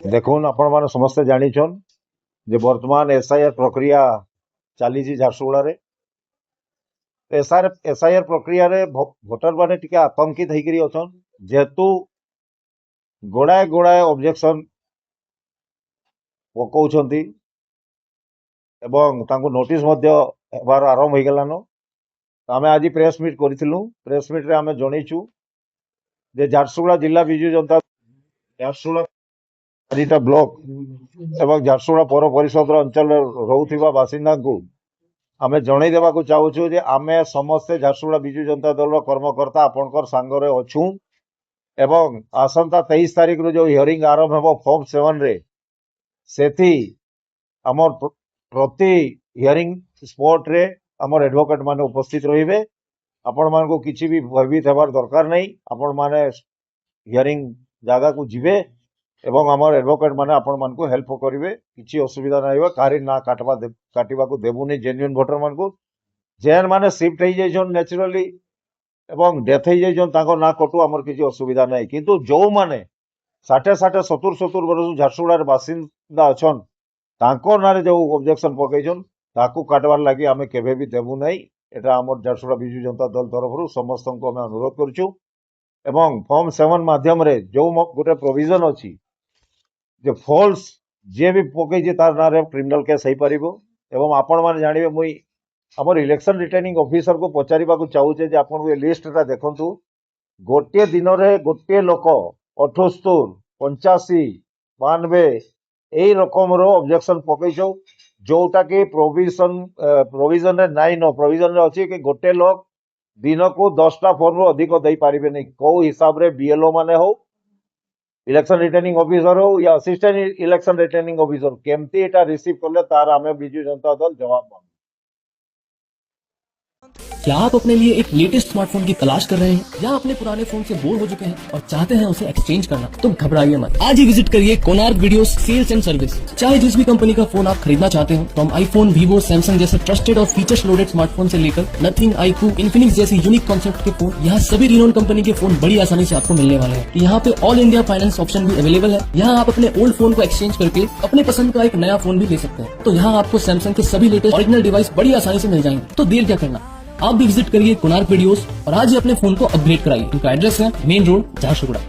देखुन आपण माने समस्ते जानिछन जे वर्तमान एसआईआर प्रक्रिया चली झारसुगुड़ा रे एसआईआर प्रक्रिया रे भोटर माने टिके आतंकित होइकरी अछन जेहेतु गोड़ाए गोड़ाए ऑब्जेक्शन पकाउछंती एवं तांको नोटिस मध्य हेबार आरंभ हो गलान। आमे आज प्रेस मीट करिथिलु। प्रेस मीट रे आमे जणैछु जे झारसुगुड़ा जिला बिजु जनता झारसुगुड़ा चारिटा ब्लॉक एवं झारसुगुड़ा पौर परिषद अंचल रोथिबा बासिंदा को आमे जणै देबाकू चाहूछु जे आमे समस्ते झारसुगुड़ा बिजु जनता दल कर्मकर्ता आपनकर संगरे अछु एवं आसंता 23 तारिख रो जो हियरिंग आरंभ हेबो फॉर्म 7 रे सेथि हमर प्रति हियरिंग स्पॉट रे हमर एडवोकेट माने उपस्थित रहिबे। आपण मान को किछि भी भयभीत हेबार दरकार नहीं। आपण माने हियरिंग जागा को जिबे एवं हमर एडवोकेट माने आपण मान को हेल्प करिवे। किछि असुविधा नहीं हो कारी ना काटिबा को देबुनी। जेन्युइन वोटर मान को जेन माने शिफ्ट हो जाइछन नेचुरली एवं डेथ हो जाइछन ताको ना कटू हमर किछि असुविधा नहीं। किंतु जो माने 60-70 वर्ष झारसुगुड़ा बासिंदा अछन तांको नारे जो ऑब्जेक्शन पकैछन ताकू काटवार लागि आमे केबे भी देबु नहीं। एटा हमर झारसुगुड़ा बिजु जनता दल तरफरु समस्त को आमे अनुरोध करछु एवं फॉर्म 7 माध्यम रे जो गोटे प्रोविजन अछि जे फॉल्स जे भी पकैछि तार नारे क्रिमिनल केस हे परिबो। एवं आपण माने जानिबे मुई हमर इलेक्शन रिटर्निंग ऑफिसर को पचारिबा को चाहूचे जे आपण ए लिस्टटा देखंतु। गोटे दिन रे गोटे लोक 78, 85, 92 एई रकम रो ऑब्जेक्शन पकैछौ जोटा कि प्रोविजन रे नाइ नो प्रोविजन रे अछि कि गोटे लोक दिन को 10टा फॉर्म रो अधिक दे पारिबे नै। को हिसाब रे बीएलओ माने हो इलेक्शन रिटर्निंग ऑफिसर हो या असिस्टेंट इलेक्शन रिटर्निंग ऑफिसर केमती एटा रिसीव करले तार आमे बिजु जनता दल जवाब मांगो। क्या आप अपने लिए एक लेटेस्ट स्मार्टफोन की तलाश कर रहे हैं या अपने पुराने फोन से बोर हो चुके हैं और चाहते हैं उसे एक्सचेंज करना? तो घबराइए मत, आज ही विजिट करिए Konark videos sales and service. चाहे जिस भी कंपनी का फोन आप खरीदना चाहते हो तो हम आईफोन, वीवो, सैमसंग जैसे ट्रस्टेड और फीचर्स लोडेड स्मार्टफोन से लेकर नथिंग, आईक्यू, इन्फिनिक्स जैसी यूनिक कॉन्सेप्ट के फोन, यहाँ सभी रिनोन कंपनी के फोन बड़ी आसानी से आपको मिलने वाले हैं। यहाँ पे ऑल इंडिया फाइनेंस ऑप्शन भी अवेलेबल है। यहाँ आप अपने ओल्ड फोन को एक्सचेंज करके अपने पसंद का एक नया फोन भी ले सकते हैं। तो यहाँ आपको सैमसंग के सभी लेटेस्ट ओरिजिनल डिवाइस बड़ी आसानी से मिल जाएंगे। तो देर क्या करना, आप भी विजिट करिए कोनार्क वीडियोस और आज ही अपने फोन को अपग्रेड कराइए। उनका एड्रेस है मेन रोड झारसुगुड़ा।